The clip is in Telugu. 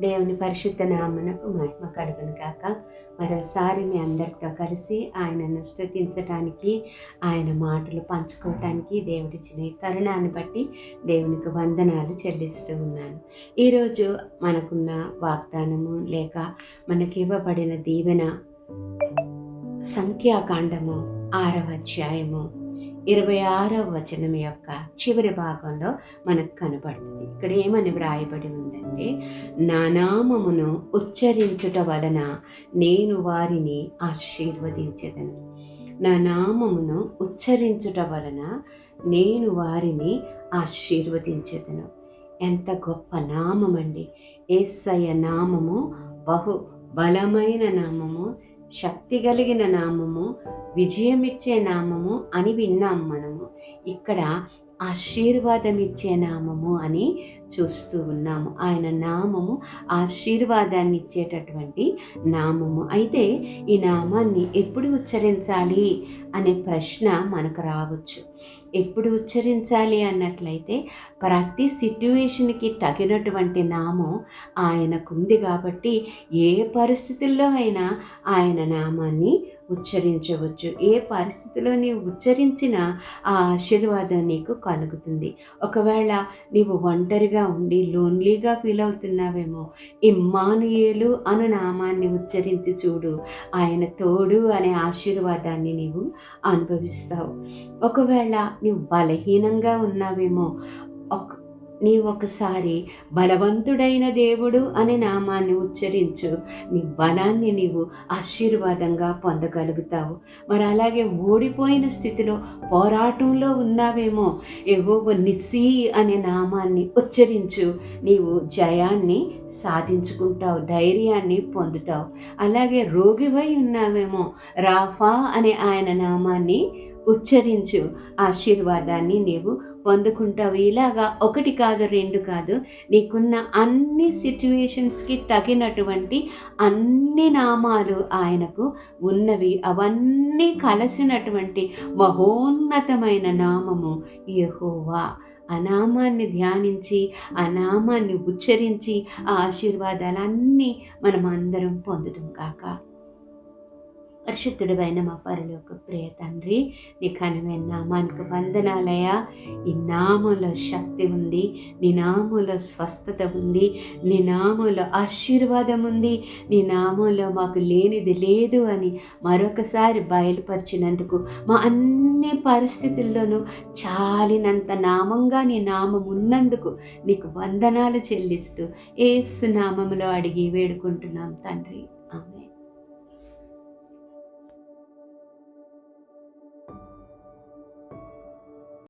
దేవుని పరిశుద్ధ నామమునకు మహిమ కలుగును గాక. మరోసారి మీ అందరితో కలిసి ఆయనను స్తుతించటానికి, ఆయన మాటలు పంచుకోవటానికి దేవుడిచ్చిన ఈ తరుణాన్ని బట్టి దేవునికి వందనాలు చెల్లిస్తూ ఉన్నాను. ఈరోజు మనకున్న వాగ్దానము లేక మనకి ఇవ్వబడిన దీవెన సంఖ్యాకాండము 6వ అధ్యాయము 26వ వచనం యొక్క చివరి భాగంలో మనకు కనబడుతుంది. ఇక్కడ ఏమని వ్రాయబడి ఉందంటే, నా నామమును ఉచ్చరించుట వలన నేను వారిని ఆశీర్వదించెదను. నా నామమును ఉచ్చరించుట వలన నేను వారిని ఆశీర్వదించెదను. ఎంత గొప్ప నామం అండి! యేసయ్య నామము బహు బలమైన నామము, శక్తి కలిగిన నామము, విజయమిచ్చే నామము అని విన్నాం మనము. ఇక్కడ ఆశీర్వాదం ఇచ్చే నామము అని చూస్తూ ఉన్నాము. ఆయన నామము ఆశీర్వాదాన్ని ఇచ్చేటటువంటి నామము. అయితే ఈ నామాన్ని ఎప్పుడు ఉచ్చరించాలి అనే ప్రశ్న మనకు రావచ్చు. ఎప్పుడు ఉచ్చరించాలి అన్నట్లయితే ప్రతి సిట్యుయేషన్కి తగినటువంటి నామం ఆయనకుంది కాబట్టి ఏ పరిస్థితుల్లో అయినా ఆయన నామాన్ని ఉచ్చరించవచ్చు. ఏ పరిస్థితిలో నీవు ఉచ్చరించినా ఆ ఆశీర్వాదం నీకు కలుగుతుంది. ఒకవేళ నీవు ఒంటరిగా ఉండి లోన్లీగా ఫీల్ అవుతున్నావేమో, ఇమ్మానుయేలు అను నామాన్ని ఉచ్చరించి చూడు, ఆయన తోడు అనే ఆశీర్వాదాన్ని నీవు అనుభవిస్తావు. ఒకవేళ నీవు బలహీనంగా ఉన్నావేమో, నీవు ఒకసారి బలవంతుడైన దేవుడు అనే నామాన్ని ఉచ్చరించు, నీ బలాన్ని నీవు ఆశీర్వాదంగా పొందగలుగుతావు. మరి అలాగే ఓడిపోయిన స్థితిలో పోరాటంలో ఉన్నావేమో, యెహోవా నిస్సీ అనే నామాన్ని ఉచ్చరించు, నీవు జయాన్ని సాధించుకుంటావు, ధైర్యాన్ని పొందుతావు. అలాగే రోగివై ఉన్నావేమో, రాఫా అనే ఆయన నామాన్ని ఉచ్చరించు, ఆశీర్వాదాన్ని నీవు పొందుకుంటావు. ఇలాగా ఒకటి కాదు, రెండు కాదు, నీకున్న అన్ని సిట్యుయేషన్స్కి తగినటువంటి అన్ని నామాలు ఆయనకు ఉన్నవి. అవన్నీ కలిసినటువంటి మహోన్నతమైన నామము యెహోవా. ఆ నామాన్ని ధ్యానించి, ఆ నామాన్ని ఉచ్చరించి ఆ ఆశీర్వాదాలన్నీ మనం అందరం పొందుతాం కాక. పరిశుద్ధుడైన మా పరలోక ప్రియ తండ్రి, నీ ఘనమైన నామానికి వందనాలయ్యా. ఈ నామంలో శక్తి ఉంది, నీ నామంలో స్వస్థత ఉంది, నీ నామంలో ఆశీర్వాదం ఉంది, నీ నామంలో మాకు లేనిది లేదు అని మరొకసారి బయలుపరిచినందుకు, మా అన్ని పరిస్థితుల్లోనూ చాలినంత నామంగా నీ నామం ఉన్నందుకు నీకు వందనాలు చెల్లిస్తూ యేసు నామములో అడిగి వేడుకుంటున్నాం తండ్రి. ఆమేన్.